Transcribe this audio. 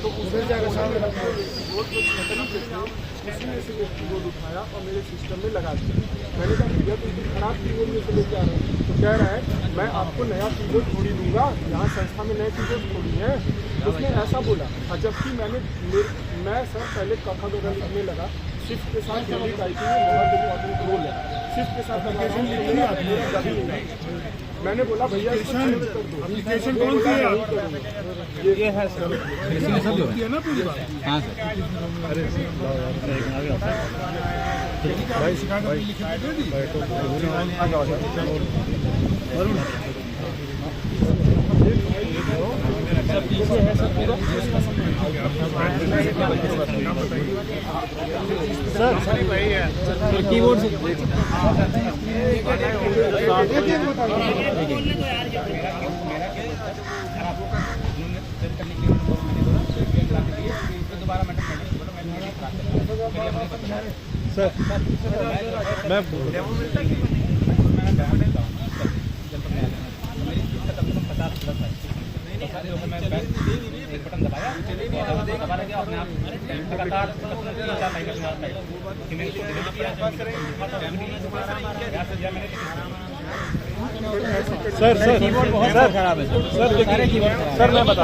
तो उसने उसी में से एक कीबोर्ड उठाया और मेरे सिस्टम में लगा दिया। मैंने कहा भैया तो खराब कीबोर्ड में से लेके आ रहे हैं। तो कह रहा है मैं आपको नया कीबोर्ड थोड़ी दूंगा, यहाँ संस्था में नए कीबोर्ड थोड़ी है। उसने ऐसा बोला। जबकि मैं सर पहले कखा गगा लिखने लगा, शिफ्ट के साथ हिंदी टाइपिंग में बहुत इंपॉर्टेंट रोल है। शिफ्ट के साथ मैंने बोला भैया एप्लीकेशन कौन सी है? ये है सर, है ना पूरी बात। हाँ सर। अरे भाई सिखा कर लिखे दे दी। सब पीछे है सब पूरा सर भाई है कीबोर्ड से सर मैं एक बटन दबाया दबा गया अपने आप लगातार सर कीबोर्ड बहुत खराब है सर मैं बता